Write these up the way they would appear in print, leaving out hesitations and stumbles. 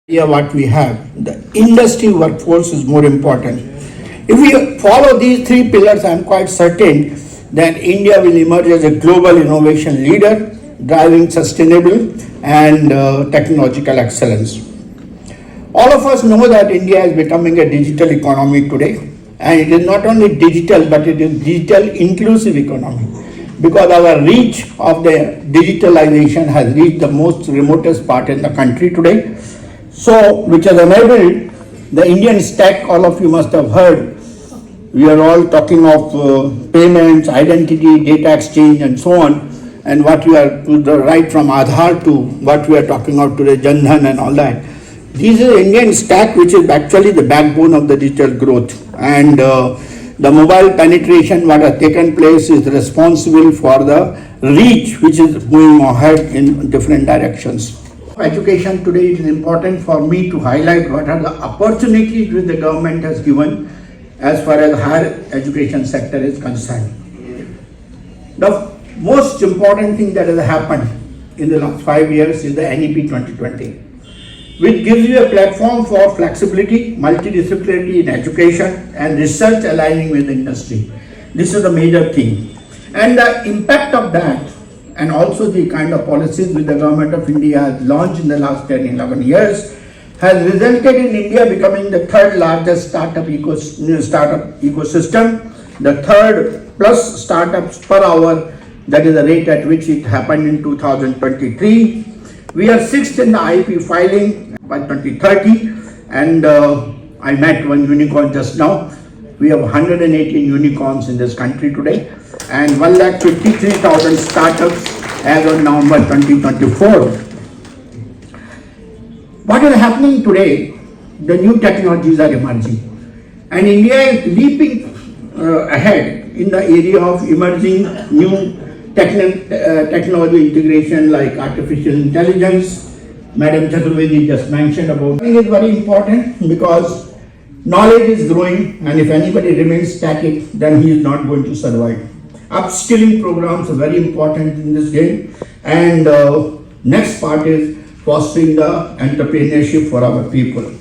Yeah, what we have, the industry workforce is more important. If we follow these three pillars, I am quite certain that India will emerge as a global innovation leader, driving sustainable and technological excellence. All of us know that India is becoming a digital economy today, and it is not only digital but it is digital inclusive economy because our reach of the digitalization has reached the most remotest part in the country today. So, which has enabled the Indian stack, all of you must have heard. We are all talking of payments, identity, data exchange, and so on. And what we are to the right from Aadhaar to what we are talking of today, Jan Dhan and all that. This is the Indian stack, which is actually the backbone of the digital growth. And the mobile penetration, what has taken place, is responsible for the reach, which is going ahead in different directions. Education today, it is important for me to highlight what are the opportunities which the government has given as far as higher education sector is concerned. The most important thing that has happened in the last 5 years is the NEP 2020, which gives you a platform for flexibility, multidisciplinarity in education and research aligning with the industry. This is the major thing. And the impact of that and also the kind of policies which the government of India has launched in the last 10-11 years has resulted in India becoming the third largest startup ecosystem, the third plus startups per hour, that is the rate at which it happened in 2023. We are sixth in the IP filing by 2030, and I met one unicorn just now. We have 118 unicorns in this country today and 1,53,000 startups as of November 2024. What is happening today? The new technologies are emerging, and India is leaping ahead in the area of emerging new technology integration like artificial intelligence. Madam Chaturvedi just mentioned about. I think it's very important because knowledge is growing, and if anybody remains static, then he is not going to survive. Upskilling programs are very important in this game, and next part is fostering the entrepreneurship for our people.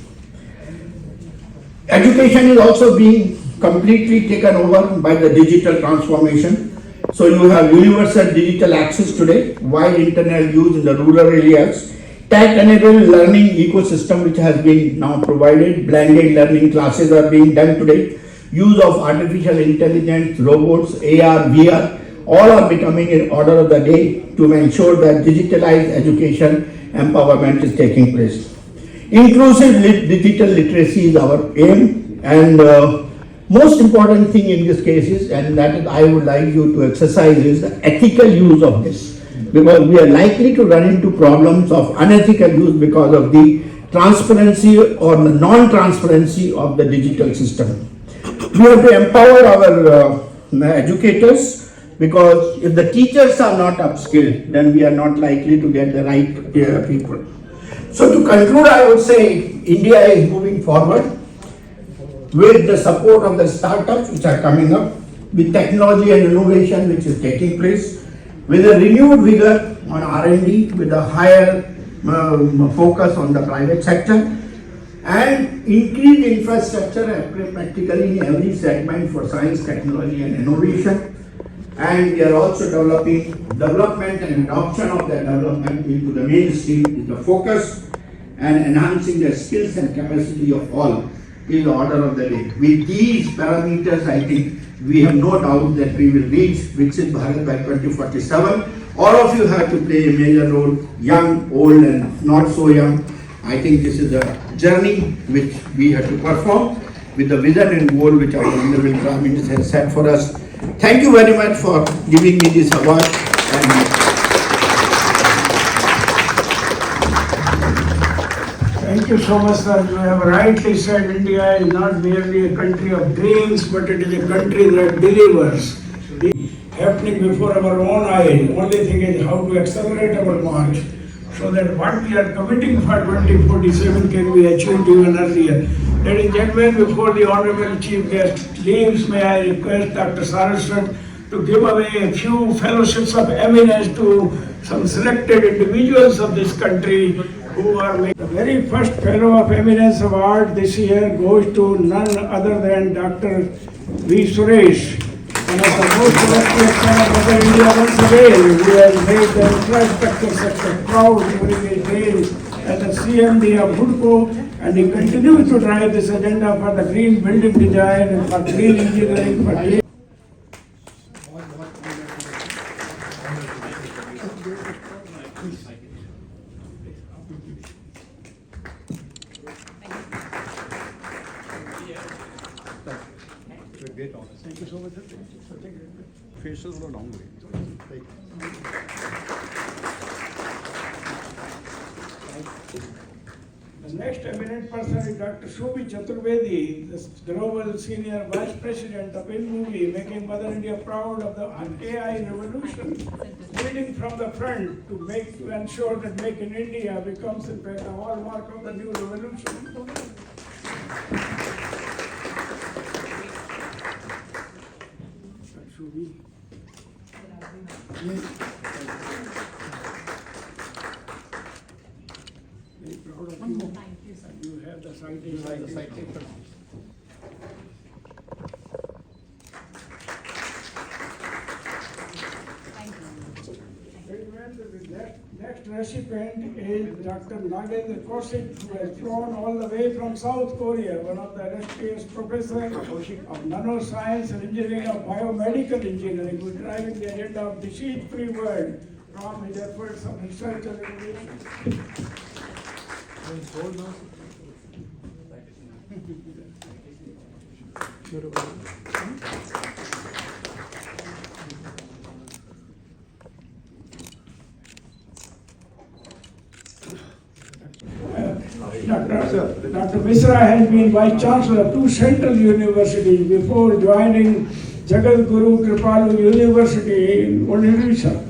Education is also being completely taken over by the digital transformation. So you have universal digital access today, wide internet use in the rural areas, tech-enabled learning ecosystem which has been now provided, blended learning classes are being done today, use of artificial intelligence, robots, AR, VR, all are becoming in order of the day to ensure that digitalized education empowerment is taking place. Inclusive digital literacy is our aim, and most important thing in this case is, and that is I would like you to exercise, is the ethical use of this. Because we are likely to run into problems of unethical use because of the transparency or the non-transparency of the digital system. We have to empower our educators, because if the teachers are not upskilled, then we are not likely to get the right people. So to conclude, I would say India is moving forward with the support of the startups which are coming up, with technology and innovation which is taking place, with a renewed vigor on R&D, with a higher focus on the private sector, and increased infrastructure practically in every segment for science, technology and innovation. And we are also developing development and adoption of that development into the mainstream with the focus, and enhancing the skills and capacity of all is the order of the day. With these parameters, I think we have no doubt that we will reach Viksit Bharat by 2047. All of you have to play a major role, young, old and not so young. I think this is a journey which we have to perform with the vision and goal which our Honorable Prime Minister has set for us. Thank you very much for giving me this award. Thank you so much, sir. You have rightly said India is not merely a country of dreams, but it is a country that delivers. Happening before our own eyes. Only thing is how to accelerate our march so that what we are committing for 2047 can be achieved even earlier. Ladies and gentlemen, before the Honorable Chief Guest leaves, may I request Dr. Saraswat to give away a few fellowships of eminence to some selected individuals of this country who are making the very first Fellow of Eminence Award this year goes to none other than Dr. V. Suresh, one of the most illustrious son of Mother India once again, who has made the infrastructure sector proud during his days as the CMD of HUDCO, and he continues to drive this agenda for the green building design and for green engineering, for green. Thank you so much. Faces were long way. The next eminent person is Dr. Shobhi Chaturvedi, the Global Senior Vice President of InMovie, making Mother India proud of the AI revolution, leading from the front to ensure that Make in India becomes in fact a hallmark of the new revolution. Shobhi. Very proud of you. Thank you, sir. You have the citation. Thank you. Very well, the next recipient is Dr. Nagendra Kaushik, who has flown all the way from South Korea, one of the illustrious professors of nanoscience and engineering, of biomedical engineering, who is driving the agenda of disease-free world from his efforts of research and innovation. Dr. Misra has been Vice Chancellor of two central universities before joining Jagat Guru Kripalu University in Odisha.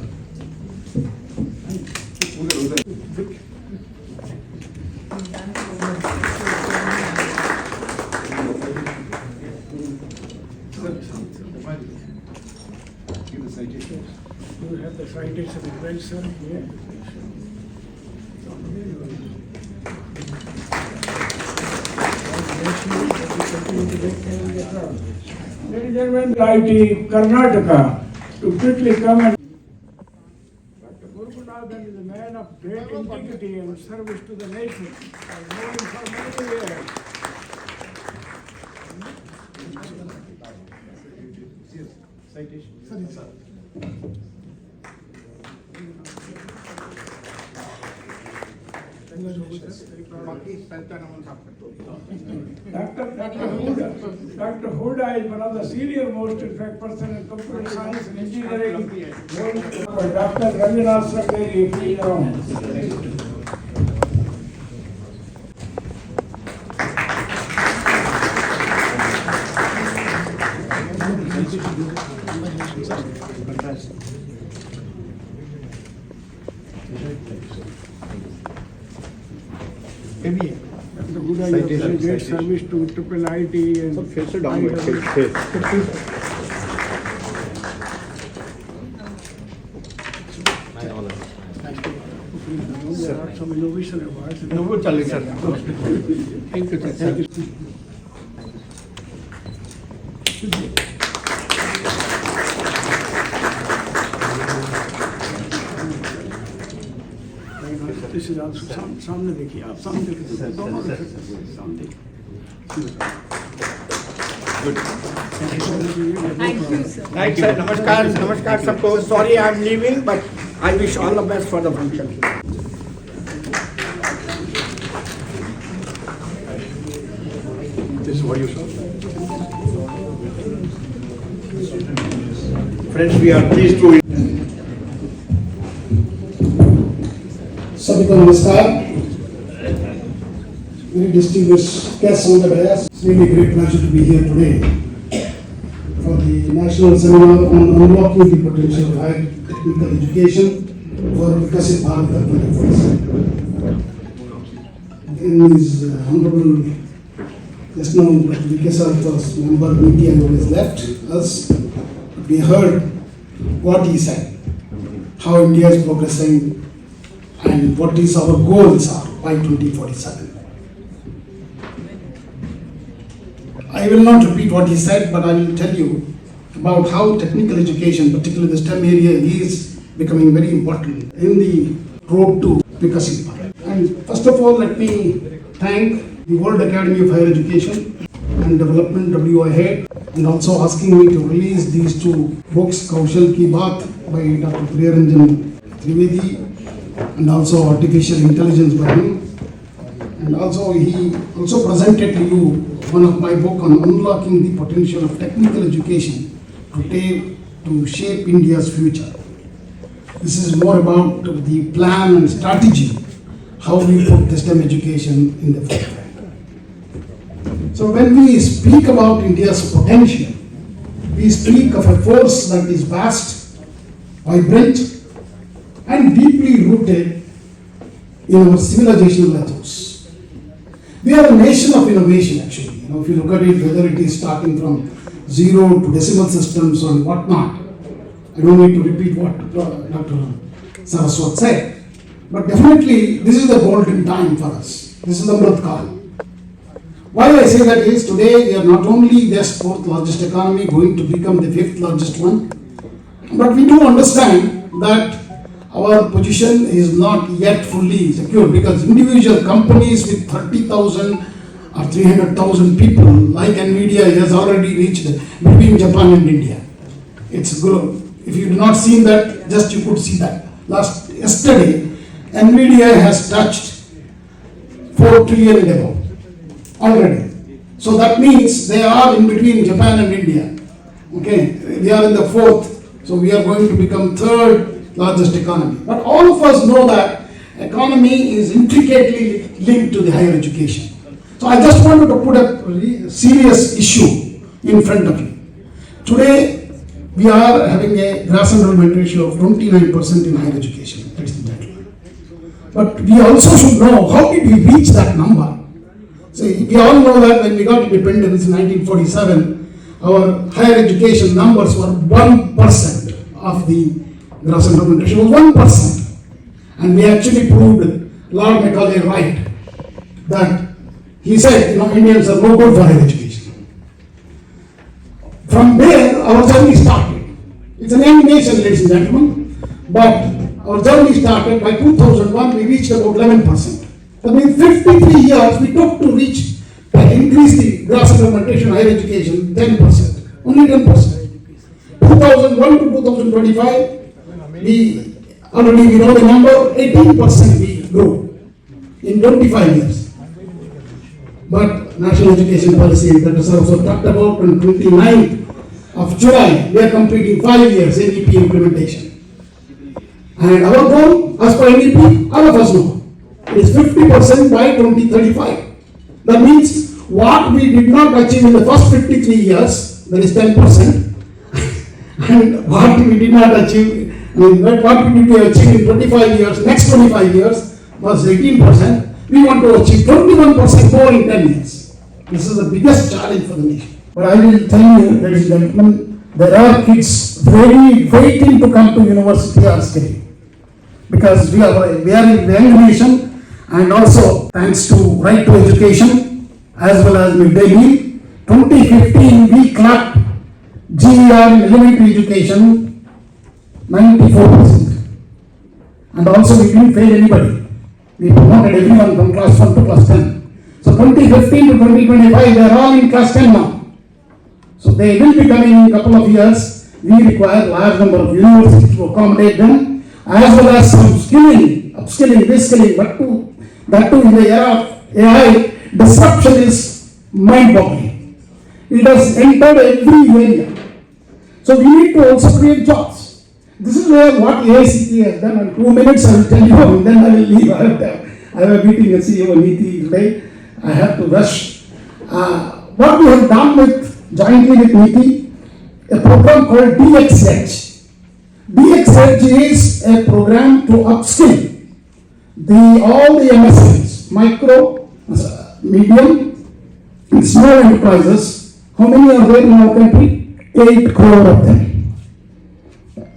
You have the citation as well, sir. Yeah. Ladies and gentlemen, IIT Karnataka to quickly come and Dr. Gurunathan is a man of great integrity and service to the nation. I've known him for many years. Dr. Huda is one of the senior most in fact person in computer science and engineering. Dr. Ravinath Sakari, please round. Dr. Huda, you have great service to Triple IT and Face it downward. Face. there are some innovation awards. No, वो चलेगा sir. Thank you, sir. Thank you. This is also सामने देखिए आप सामने देखिए दोनों सामने देखिए. Thank you, sir. Right, sir. Namaskar सबको. Sorry, I'm leaving, but I wish all the best for the function. This is what you saw. Friends, we are pleased to. सभी को नमस्कार. Very distinguished guests on the dais. It's really a great pleasure to be here today for the national seminar on unlocking the potential of higher technical education for Vikasit Bharat 2047. In his honorable, just now, Vikasit member Niti Agarwal has left us. We heard what he said, how India is progressing and what is our goals are. by 2047. I will not repeat what he said, but I will tell you about how technical education, particularly the STEM area, is becoming very important in the road to Viksit Bharat. And first of all, let me thank the World Academy of Higher Education and Development, WIHED, and also asking me to release these two books, Kaushal Ki Baat by Dr. Priyaranjan Trivedi, and also Artificial Intelligence by him. And also he also presented to you one of my book on unlocking the potential of technical education to shape India's future. This is more about the plan and strategy, how we put the STEM education in the forefront. So when we speak about India's potential, we speak of a force that is vast, vibrant, and deeply rooted in our civilizational ethos. We are a nation of innovation, actually. If you look at it, whether it is starting from zero to decimal systems and whatnot, I don't need to repeat what Dr. Saraswat said, but definitely this is the golden time for us. This is the Amrit Kaal. Why I say that is, today we are not only the fourth largest economy, going to become the fifth largest one, but we do understand that our position is not yet fully secure, because individual companies with 30,000 or 300,000 people like NVIDIA has already reached between Japan and India. It's good. If you do not see that, just you could see that. Yesterday, NVIDIA has touched 4 trillion and above already. So that means they are in between Japan and India. Okay, we are in the fourth, so we are going to become third largest economy. But all of us know that economy is intricately linked to the higher education. So I just wanted to put a serious issue in front of you. Today, we are having a gross enrollment ratio of 29% in higher education, ladies and gentlemen. But we also should know, how did we reach that number? See, we all know that when we got independence in 1947, our higher education numbers were 1% of the gross enrollment ratio, was 1%. And we actually proved Lord Macaulay right, that he said, Indians are no good for higher education. From there, our journey started. It's an young nation, ladies and gentlemen, but our journey started by 2001, we reached about 11%. That means 53 years we took to increase the gross enrollment ratio in higher education 10%, only 10%. 2001 to 2025, we know the number, 18% we grew in 25 years. But National Education Policy that was also talked about on 29th of July, we are completing 5 years NEP implementation. And our goal, as per NEP, all of us know, is 50% by 2035. That means what we did not achieve in the first 53 years, that is 10%, and what we did not achieve, what we did achieve in 25 years, next 25 years was 18%. We want to achieve 21% more in 10 years. This is the biggest challenge for the nation. But I will tell you, ladies and gentlemen, there are kids very waiting to come to university or study. Because we are a young nation, and also thanks to Right to Education as well as midday meal, 2015 we clocked GER in elementary education 94%. And also we didn't fail anybody. We promoted everyone from class 1 to class 10. So 2015 to 2025, they are all in class 10 now. So they will be coming in a couple of years. We require a large number of universities to accommodate them, as well as some skilling, upskilling, reskilling, that too in the era of AI, disruption is mind-boggling. It has entered every area. So we need to also create jobs. This is where what AICTE has done. In 2 minutes I will tell you, and then I will leave. I have a meeting at CEO Niti today. I have to rush. What we have done jointly with Niti, a program called DXEdge. DXEdge is a program to upskill all the MSMEs, micro, medium, and small enterprises. How many are there in our country? 8 crore of them.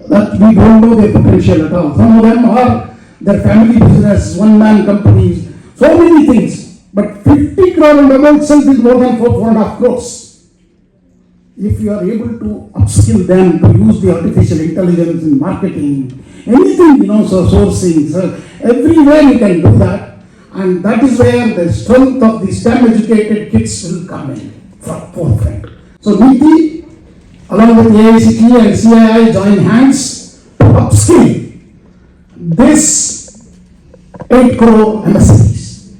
That we don't know their potential at all. Some of them are their family business, one-man companies, so many things. But 50 crore and above itself is more than 4.5 crores. If you are able to upskill them to use the artificial intelligence in marketing, anything, so sourcing, so everywhere you can do that. And that is where the strength of the STEM educated kids will come in forefront. So NITI, along with AICT and CII, join hands to upskill this 8 crore MSMEs.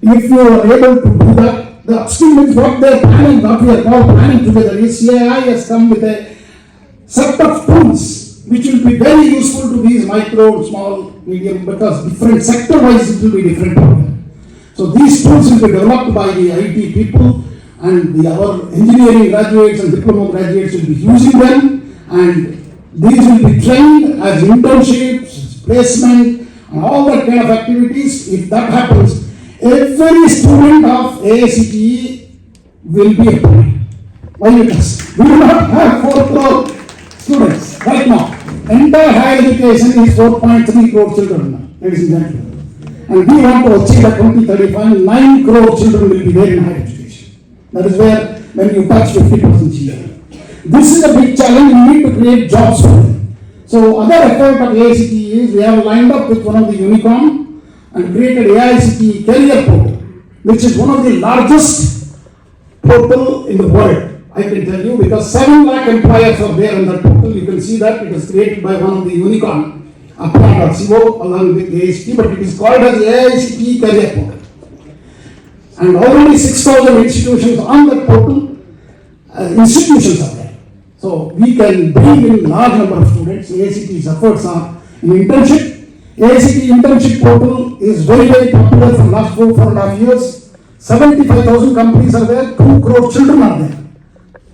If you are able to do that, the upskill means what they are planning, what we are all planning together is CII has come with a set of tools which will be very useful to these micro, small, medium, because different sector-wise it will be different. So these tools will be developed by the IT people, and our engineering graduates and diploma graduates will be using them, and these will be trained as internships, placement, and all that kind of activities. If that happens, every student of AICTE will be employed. Why? Because we do not have 4 crore students right now. Entire higher education is 4.3 crore children now, ladies and gentlemen. And we want to achieve by 2035, 9 crore children will be there in higher education. That is where, when you touch 50% children. This is a big challenge, we need to create jobs for them. So other effort of AICTE is, we have lined up with one of the unicorn and created AICTE Career Portal, which is one of the largest portal in the world. I can tell you, because 7 lakh employers are there on that portal. You can see that it is created by one of the unicorn, Apply.co, along with AICTE, but it is called as AICTE Career Portal. And already 6,000 institutions on that portal, institutions are there. So we can bring in large number of students. AICTE's efforts are in internship. AICTE internship portal is very, very popular for the last 4.5 years. 75,000 companies are there, 2 crore children are there.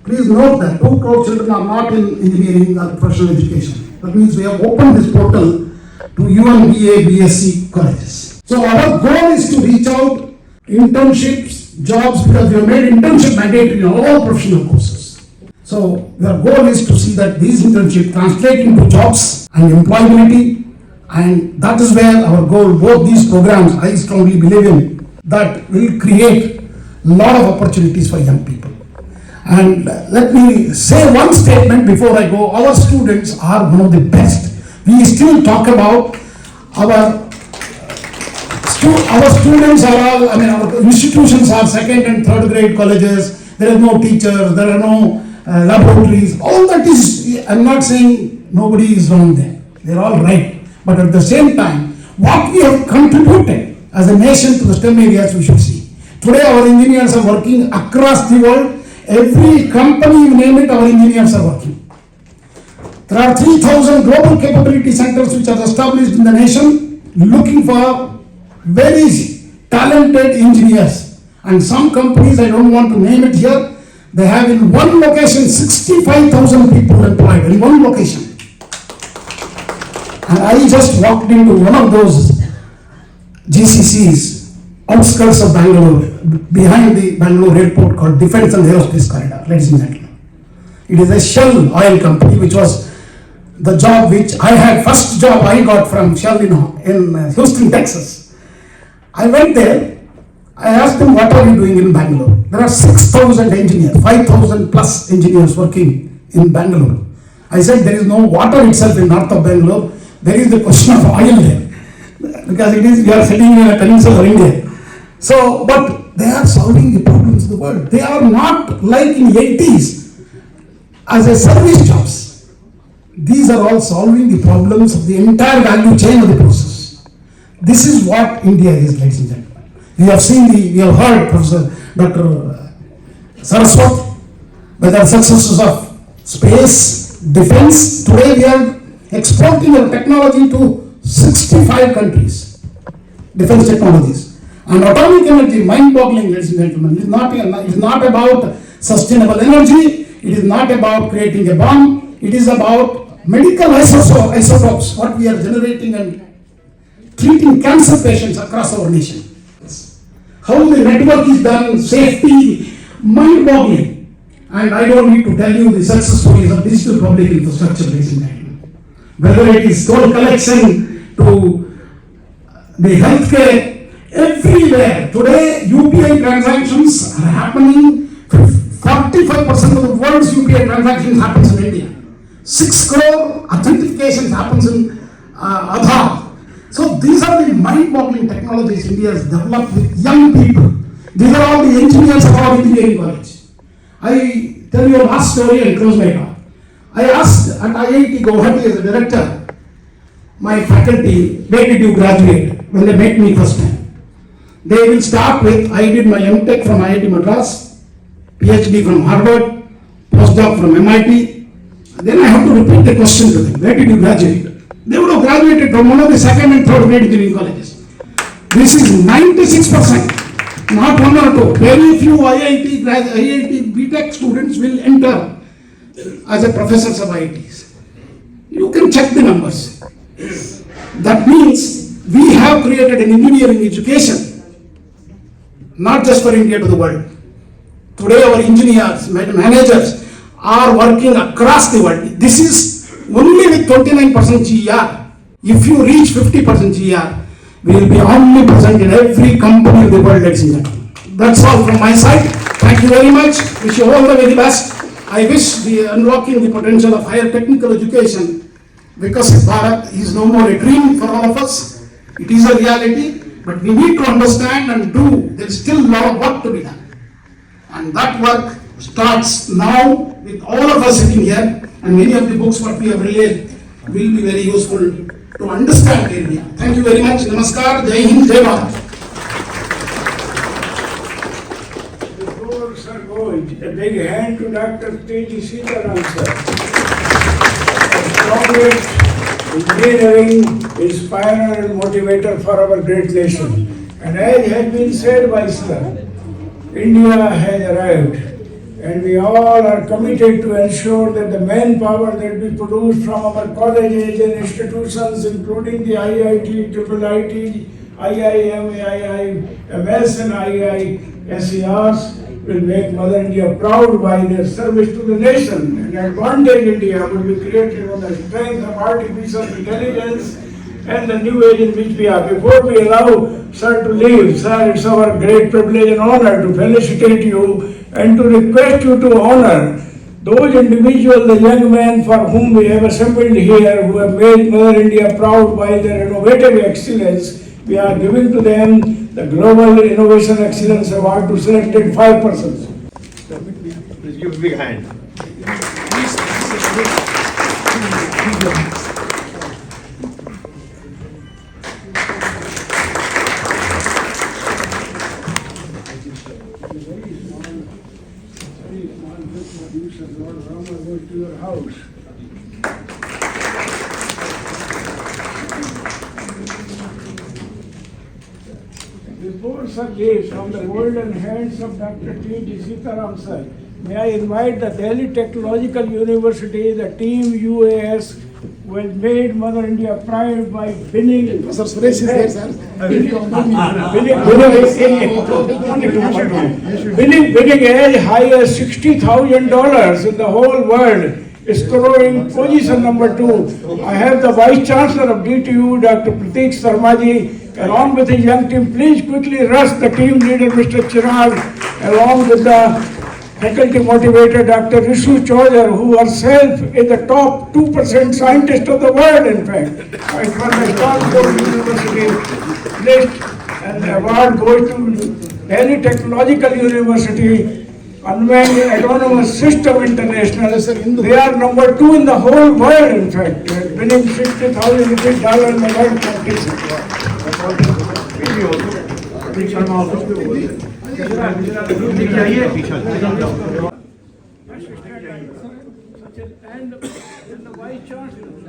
Please note that 2 crore children are not in engineering or professional education. That means we have opened this portal to UMBA, BSc colleges. So our goal is to reach out internships, jobs, because we have made internship mandatory in all professional courses. So our goal is to see that these internships translate into jobs and employability, and that is where our goal, both these programs, I strongly believe in, that will create a lot of opportunities for young people. And let me say one statement before I go. Our students are one of the best. We still talk about our students are all, our institutions are 2nd and 3rd grade colleges. There are no teachers, there are no laboratories. All that is, I'm not saying nobody is wrong there. They're all right. But at the same time, what we have contributed as a nation to the STEM areas, we should see. Today our engineers are working across the world. Every company you name it, our engineers are working. There are 3,000 global capability centers which are established in the nation, looking for very talented engineers. And some companies, I don't want to name it here, they have in one location 65,000 people employed in one location. And I just walked into one of those GCCs, outskirts of Bangalore, behind the Bangalore airport, called Defense and Aerospace Corridor, ladies and gentlemen. It is a Shell oil company, which was the job which I had, first job I got from Shell in Houston, Texas. I went there, I asked them, what are you doing in Bangalore? There are 6,000 engineers, 5,000 plus engineers working in Bangalore. I said, there is no water itself in north of Bangalore, there is the question of oil there. Because it is, we are sitting in a peninsula of India. So, but they are solving the problems of the world. They are not like in 80s as a service jobs. These are all solving the problems of the entire value chain of the process. This is what India is, ladies and gentlemen. We have seen we have heard Professor Dr. Saraswat, with our successes of space, defense. Today we are exporting our technology to 65 countries, defense technologies. And atomic energy, mind-boggling, ladies and gentlemen. It is not about sustainable energy. It is not about creating a bomb. It is about medical isotopes, what we are generating and treating cancer patients across our nation. How the network is done, safety, mind-boggling. And I don't need to tell you the success stories of digital public infrastructure, ladies and gentlemen. Whether it is toll collection to the healthcare, Everywhere. Today, UPI transactions are happening. 45% of the world's UPI transactions happens in India. 6 crore authentications happens in Aadhaar. So these are the mind-boggling technologies India has developed with young people. These are all the engineers of our engineering college. I tell you a last story and close my talk. I asked at IIT Guwahati as a director, my faculty, where did you graduate? When they met me first time. They will start with, I did my MTech from IIT Madras, PhD from Harvard, postdoc from MIT. Then I have to repeat the question to them, where did you graduate? They would have graduated from one of the second and third grade engineering colleges. This is 96%, not one or two. Very few IIT BTech students will enter as a professors of IITs. You can check the numbers. That means we have created an engineering education, not just for India, to the world. Today our engineers, managers are working across the world. This is only with 29% GER. If you reach 50% GER, we will be omnipresent in every company in the world, ladies and gentlemen. That's all from my side. Thank you very much. Wish you all the very best. I wish the unlocking the potential of higher technical education, because Bharat is no more a dream for all of us. It is a reality, but we need to understand and do. There is still a lot of work to be done. And that work starts now with all of us sitting here, and many of the books what we have read will be very useful to understand India. Thank you very much. Namaskar. Jai Hind, Jai Bharat. Before sir goes, a big hand to Dr. T.G. Sitaram sir. Progress, engineering, inspirer and motivator for our great nation. And as has been said by sir, India has arrived, and we all are committed to ensure that the manpower that we produce from our colleges and institutions, including the IIT, IIIT, IIM, IIMS and IISERs, will make Mother India proud by their service to the nation. And advantage India will be created on the strength of artificial intelligence and the new age in which we are. Before we allow sir to leave, sir, it's our great privilege and honor to felicitate you and to request you to honor those individuals, the young men for whom we have assembled here, who have made Mother India proud by their innovative excellence. We are giving to them the Global Innovation Excellence Award to selected 5 persons. Please give a big hand. Go to your house. Before sir leaves, from the golden hands of Dr. T.G. Sitaram sir, may I invite the Delhi Technological University, the team UAS, who has made Mother India proud by winning. Sir, Suresh is there, sir. Winning as high as $60,000 in the whole world, scoring position number 2. I have the Vice Chancellor of DTU, Dr. Pratik Sarmaji, along with his young team. Please quickly rush the team leader, Mr. Chirag, along with the faculty motivator, Dr. Rishu Chaudhar, who herself is the top 2% scientist of the world, in fact. It was the Stanford University list, and the award goes to Delhi Technological University, Unmanned Autonomous System International. They are number 2 in the whole world, in fact, winning $60,000 in the world competition. And the Vice Chancellor.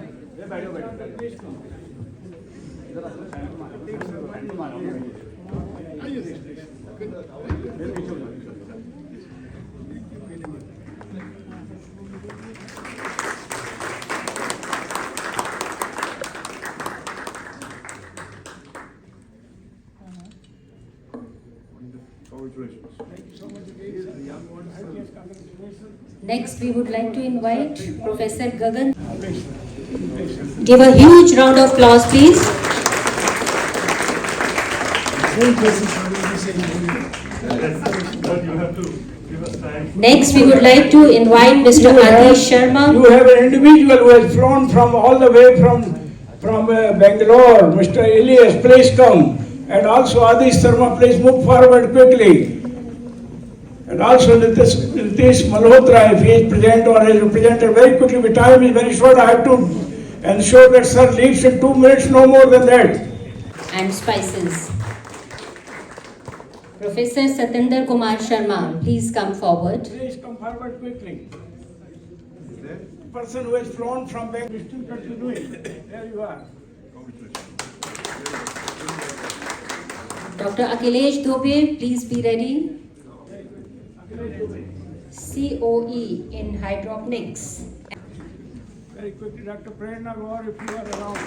Next, we would like to invite Professor Gagan. Give a huge round of applause, please. All places are the same. But you have to give us time. Next, we would like to invite Mr. Adish Sharma. You have an individual who has flown from all the way from Bangalore, Mr. Elias, please come. And also Adish Sharma, please move forward quickly. And also Nitish Malhotra, if he is present or is represented very quickly, the time is very short, I have to ensure that sir leaves in 2 minutes, no more than that. And spices. Professor Satinder Kumar Sharma, please come forward. Please come forward quickly. Person who has flown from Bangalore, still continuing. There you are. Dr. Akhilesh Dhobe, please be ready. COE in hydroponics. Very quickly, Dr. Prerna Gaur, if you are around.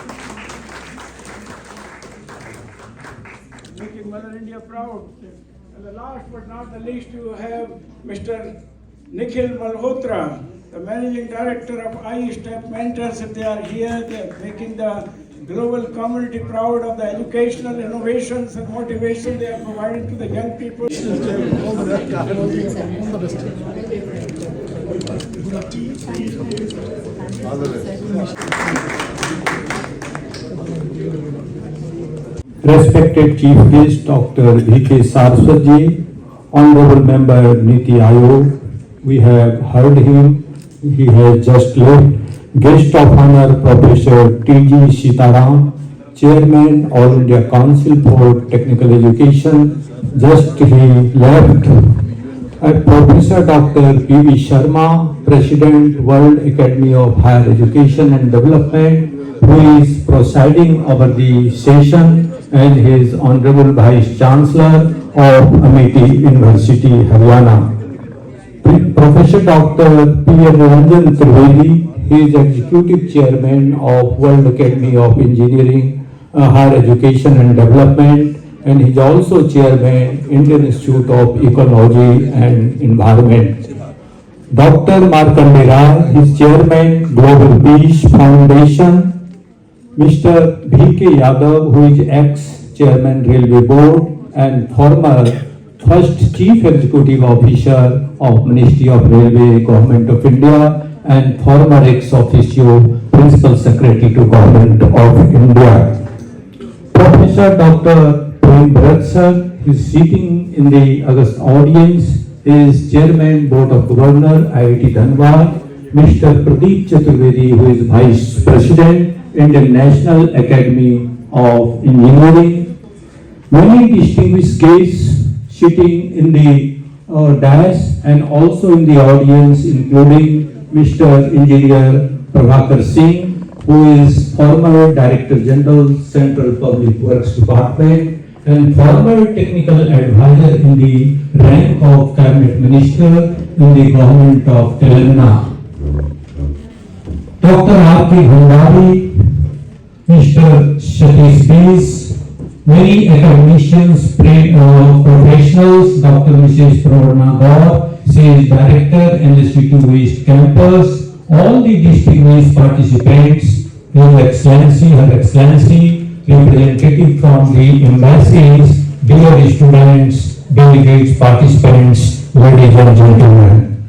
Making Mother India proud. And the last but not the least, you have Mr. Nikhil Malhotra, the Managing Director of iStep Mentors. If they are here, they are making the global community proud of the educational innovations and motivation they are providing to the young people. All the best. Respected Chief Guest Dr. V.K. Saraswat ji, Honorable Member Niti Aayog, we have heard him, he has just left. Guest of Honor Professor T.G. Sitaram, Chairman All India Council for Technical Education, just he left. Professor Dr. P.V. Sharma, President World Academy of Higher Education and Development, who is presiding over the session, and his Honorable Vice Chancellor of Amity University, Haryana. Professor Dr. P. Ranjan Trivedi, he is Executive Chairman of World Academy of Engineering, Higher Education and Development, and he is also Chairman, Indian Institute of Ecology and Environment. Dr. Markandeya Rai is Chairman, Global Peace Foundation. Mr. V.K. Yadav, who is ex-Chairman Railway Board and former first Chief Executive Officer of Ministry of Railway, Government of India, and former ex-officio Principal Secretary to Government of India. Professor Dr. Prem Bharat sir is sitting in the august audience, is Chairman Board of Governors, IIT Dhanbad. Mr. Pradeep Chaturvedi, who is Vice President, Indian National Academy of Engineering. Many distinguished guests sitting in the dais and also in the audience, including Mr. Engineer Prabhakar Singh, who is former Director General, Central Public Works Department, and former Technical Advisor in the rank of Cabinet Minister in the Government of Telangana. Dr. R.K. Bhandari, Mr. Satish Bees, many academicians, professionals, Dr. Mrs. Prerna Gaur, she is Director, NSV2 East Campus, all the distinguished participants, His Excellency, Her Excellency, representative from the embassies, dear students, delegates, participants, ladies and gentlemen.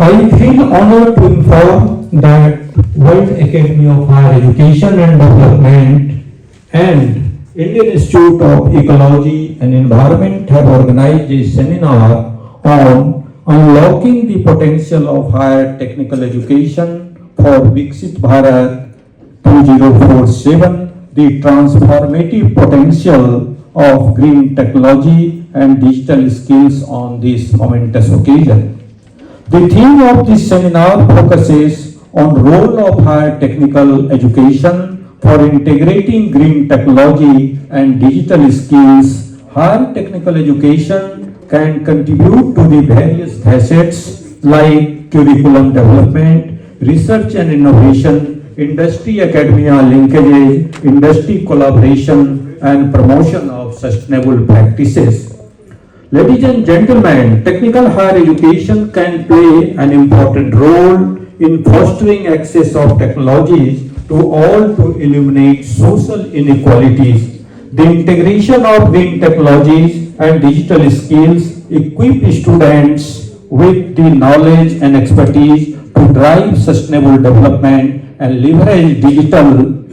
I feel honored to inform that World Academy of Higher Education and Development and Indian Institute of Ecology and Environment have organized a seminar on unlocking the potential of higher technical education for Viksit Bharat 2047, the transformative potential of green technology and digital skills on this momentous occasion. The theme of this seminar focuses on role of higher technical education for integrating green technology and digital skills. Higher technical education can contribute to the various facets like curriculum development, research and innovation, industry academia linkages, industry collaboration, and promotion of sustainable practices. Ladies and gentlemen, technical higher education can play an important role in fostering access of technologies to all to eliminate social inequalities. The integration of green technologies and digital skills equip students with the knowledge and expertise to drive sustainable development and leverage digital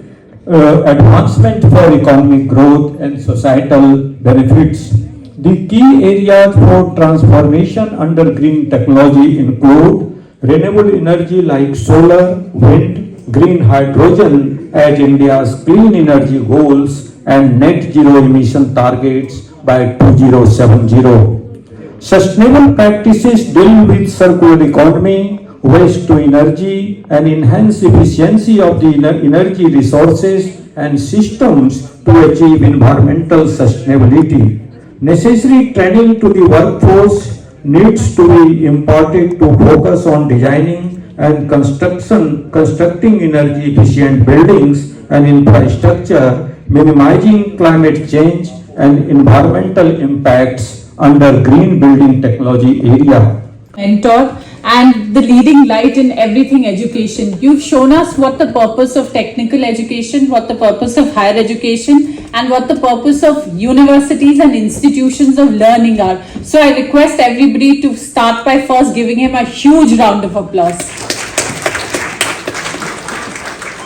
advancement for economic growth and societal benefits. The key areas for transformation under green technology include renewable energy like solar, wind, green hydrogen as India's clean energy goals and net zero emission targets by 2070. Sustainable practices deal with circular economy, waste to energy, and enhance efficiency of the energy resources and systems to achieve environmental sustainability. Necessary training to the workforce needs to be imparted to focus on designing and constructing energy efficient buildings and infrastructure, minimizing climate change and environmental impacts under green building technology area. Mentor and the leading light in everything education. You've shown us what the purpose of technical education, what the purpose of higher education, and what the purpose of universities and institutions of learning are. So I request everybody to start by first giving him a huge round of applause.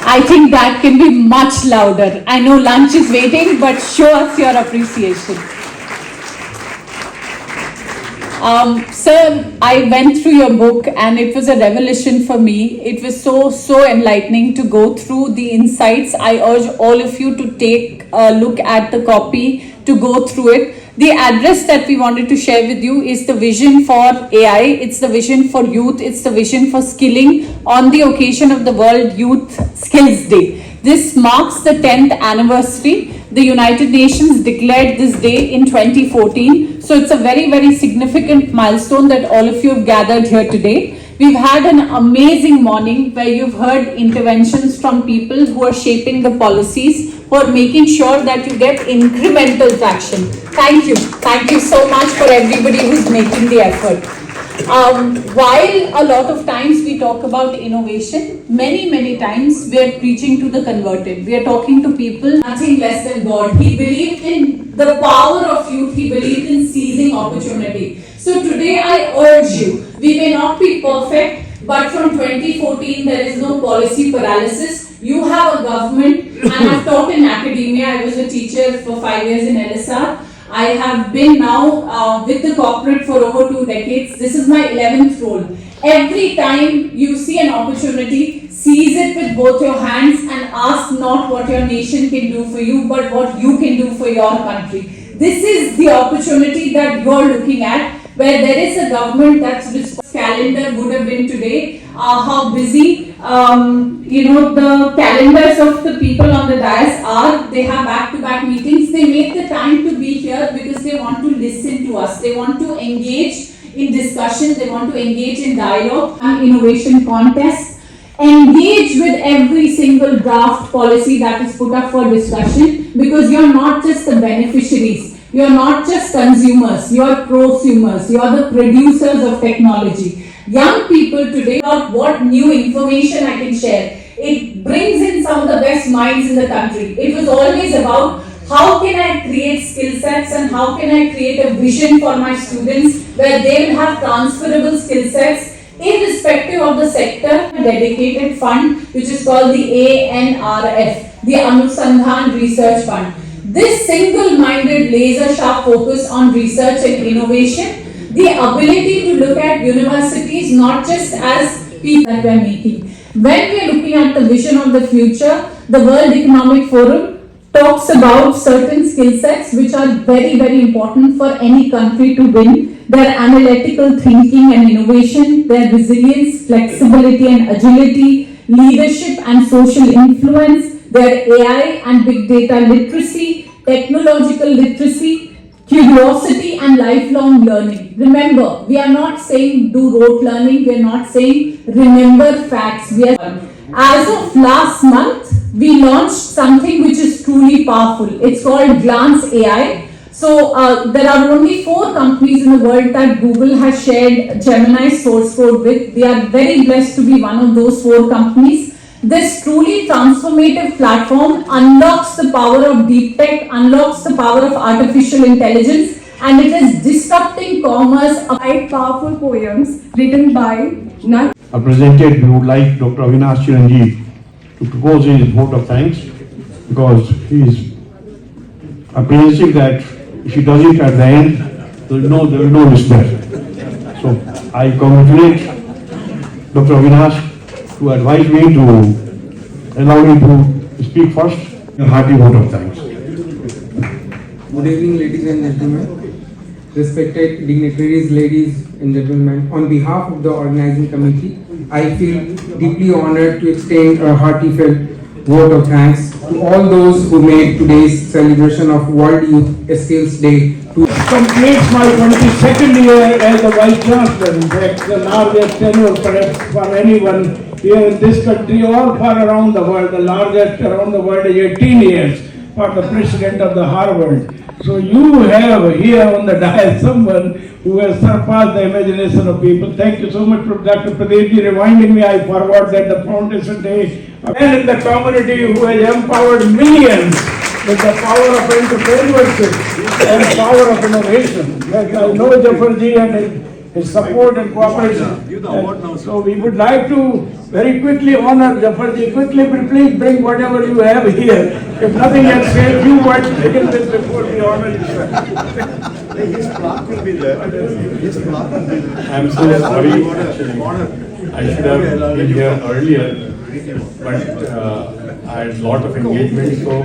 I think that can be much louder. I know lunch is waiting, but show us your appreciation. Sir, I went through your book and it was a revelation for me. It was so enlightening to go through the insights. I urge all of you to take a look at the copy, to go through it. The address that we wanted to share with you is the vision for AI. It's the vision for youth. It's the vision for skilling on the occasion of the World Youth Skills Day. This marks the 10th anniversary. The United Nations declared this day in 2014. So it's a very significant milestone that all of you have gathered here today. We've had an amazing morning where you've heard interventions from people who are shaping the policies, who are making sure that you get incremental traction. Thank you. Thank you so much for everybody who's making the effort. While a lot of times we talk about innovation, many times we are preaching to the converted. We are talking to people nothing less than God. He believed in the power of youth. He believed in seizing opportunity. So today I urge you, we may not be perfect, but from 2014 there is no policy paralysis. You have a government, and I've taught in academia. I was a teacher for 5 years in LSR. I have been now with the corporate for over 2 decades. This is my 11th role. Every time you see an opportunity, seize it with both your hands and ask not what your nation can do for you, but what you can do for your country. This is the opportunity that you're looking at, where there is a government that's calendar would have been today, how busy the calendars of the people on the dais are. They have back-to-back meetings. They make the time to be here because they want to listen to us. They want to engage in discussion. They want to engage in dialogue and innovation contests. Engage with every single draft policy that is put up for discussion, because you're not just the beneficiaries. You're not just consumers, you're prosumers, you're the producers of technology. Young people today about what new information I can share. It brings in some of the best minds in the country. It was always about how can I create skill sets and how can I create a vision for my students where they will have transferable skill sets irrespective of the sector. A dedicated fund which is called the ANRF, the Anusandhan Research Fund. This single-minded, laser-sharp focus on research and innovation, the ability to look at universities not just as people that we are making. When we are looking at the vision of the future, the World Economic Forum talks about certain skill sets which are very important for any country to win. Their analytical thinking and innovation, their resilience, flexibility and agility, leadership and social influence, their AI and big data literacy, technological literacy, curiosity and lifelong learning. Remember, we are not saying do rote learning, we are not saying remember facts. As of last month, we launched something which is truly powerful. It's called Glance AI. So there are only 4 companies in the world that Google has shared Gemini source code with. We are very blessed to be one of those 4 companies. This truly transformative platform unlocks the power of deep tech, unlocks the power of artificial intelligence, and it is disrupting commerce. 5 powerful poems written by none Presented, we would like Dr. Avinash Chiranjeev to propose his vote of thanks because he is apprehensive that if he does it at the end, there will be no listener. So I congratulate Dr. Avinash to advise me to allow me to speak first. A hearty vote of thanks. Good evening, ladies and gentlemen. Respected dignitaries, ladies and gentlemen, on behalf of the organizing committee, I feel deeply honored to extend a heartfelt vote of thanks to all those who made today's celebration of World Youth Skills Day to Completes my 22nd year as the Vice Chancellor. In fact, the largest tenure perhaps for anyone here in this country or far around the world. The largest around the world is 18 years for the President of the Harvard. So you have here on the dais someone who has surpassed the imagination of people. Thank you so much, Dr. Pradeep ji, reminding me I forgot that the Foundation Day and in the community who has empowered millions with the power of entrepreneurship and power of innovation. I know Jafarji and his support and cooperation. So we would like to very quickly honor Jafarji. Quickly, please bring whatever you have here. If nothing else, say a few words begin this before we honor you, sir. His plaque will be there. His plaque will be there. I'm so sorry, actually. I should have been here earlier, but I had a lot of engagement, so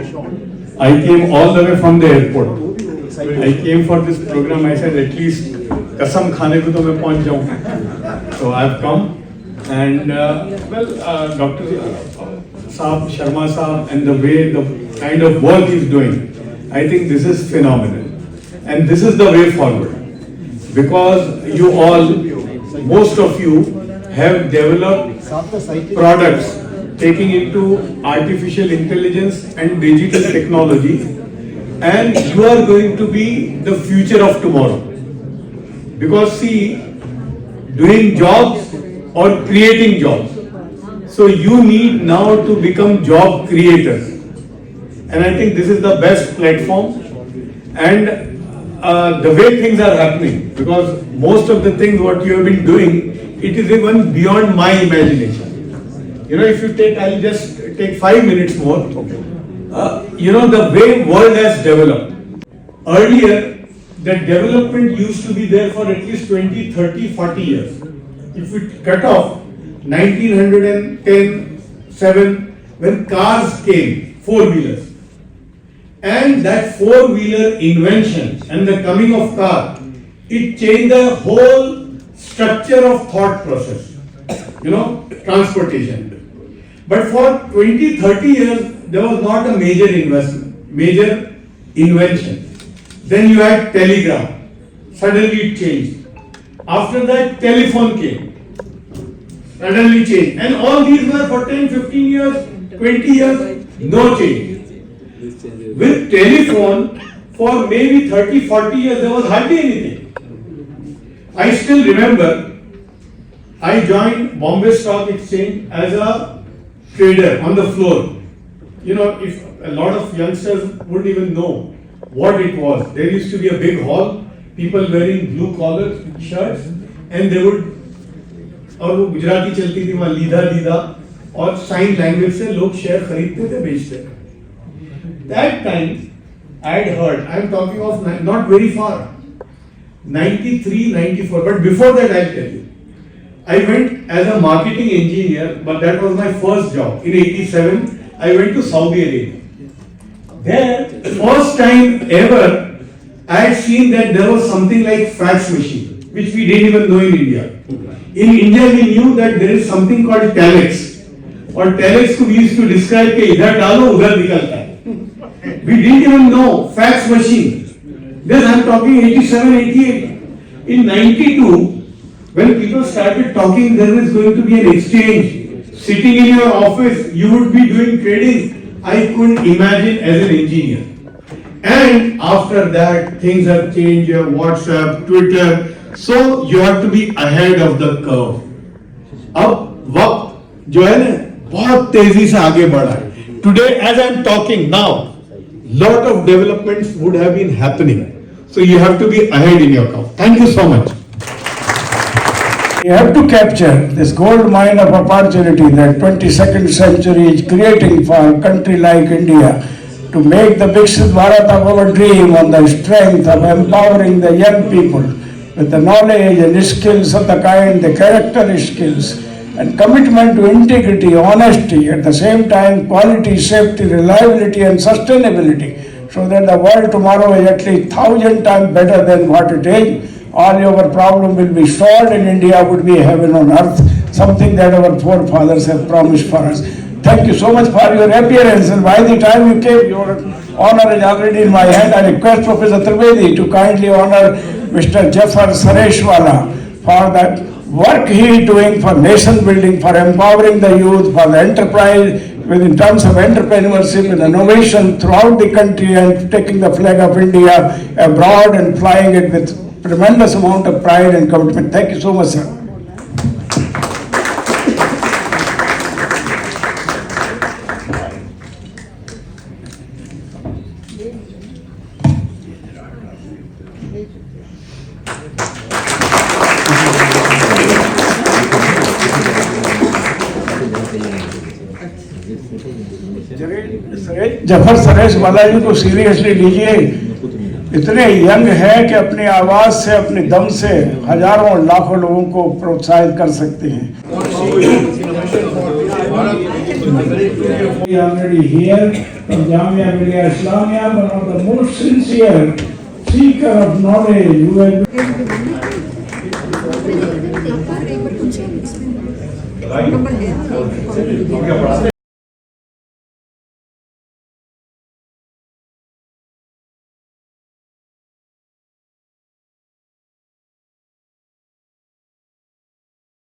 I came all the way from the airport. I came for this program, I said at least kasam khane ko to main pahunch jaun. So I've come and Dr. Saab, Sharma Saab and the way the kind of work he's doing, I think this is phenomenal. And this is the way forward. Because you all, most of you have developed products taking into artificial intelligence and digital technology, and you are going to be the future of tomorrow. Because see, doing jobs or creating jobs, so you need now to become job creators. And I think this is the best platform, and the way things are happening, because most of the things what you have been doing, it is even beyond my imagination. You know, if you take, I'll just take 5 minutes more. You know, the way world has developed. Earlier, the development used to be there for at least 20, 30, 40 years. If we cut off 1910, 7, when cars came, four-wheelers. And that four-wheeler invention and the coming of car, it changed the whole structure of thought process. You know, transportation. But for 20, 30 years, there was not a major investment, major invention. Then you had telegraph. Suddenly it changed. After that, telephone came. Suddenly changed. And all these were for 10, 15 years, 20 years, no change. With telephone, for maybe 30, 40 years, there was hardly anything. I still remember, I joined Bombay Stock Exchange as a trader on the floor. You know, if a lot of youngsters wouldn't even know what it was. There used to be a big hall, people wearing blue collar shirts, and they would, और वो गुजराती चलती थी वहाँ लीधा लीधा और sign language से लोग share खरीदते थे बेचते थे. That time I had heard, I am talking of not very far, 93, 94, but before that I'll tell you. I went as a marketing engineer, but that was my first job. In 87, I went to Saudi Arabia. There, first time ever, I had seen that there was something like fax machine, which we didn't even know in India. In India, we knew that there is something called telex. Or telex we used to describe ke idhar dalo, udhar nikalta hai. We didn't even know fax machine. Then I am talking 87, 88. In 92, when people started talking, there was going to be an exchange. Sitting in your office, you would be doing trading. I couldn't imagine as an engineer. And after that, things have changed, WhatsApp, Twitter. So you have to be ahead of the curve. अब वक्त जो है ना बहुत तेजी से आगे बढ़ा है. Today, as I am talking now, lot of developments would have been happening. So you have to be ahead in your curve. Thank you so much. We have to capture this gold mine of opportunity that 22nd century is creating for a country like India to make the Viksit Bharat of our dream on the strength of empowering the young people with the knowledge and skills of the kind, the character skills and commitment to integrity, honesty, at the same time quality, safety, reliability and sustainability, so that the world tomorrow is at least 1,000 times better than what it is. All your problem will be solved and India would be heaven on earth, something that our forefathers have promised for us. Thank you so much for your appearance, and by the time you came, your honor is already in my hand. I request Professor Trivedi to kindly honor Mr. Jafar Sareshwala for that work he is doing for nation building, for empowering the youth, for the enterprise, in terms of entrepreneurship and innovation throughout the country, and taking the flag of India abroad and flying it with tremendous amount of pride and commitment. Thank you so much, sir. Zafar Suresh वाला जी को seriously लीजिए. इतने young है कि अपनी आवाज से, अपने दम से हजारों लाखों लोगों को प्रोत्साहित कर सकते हैं. Already here from Jamia Millia Islamia, one of the most sincere seeker of knowledge who has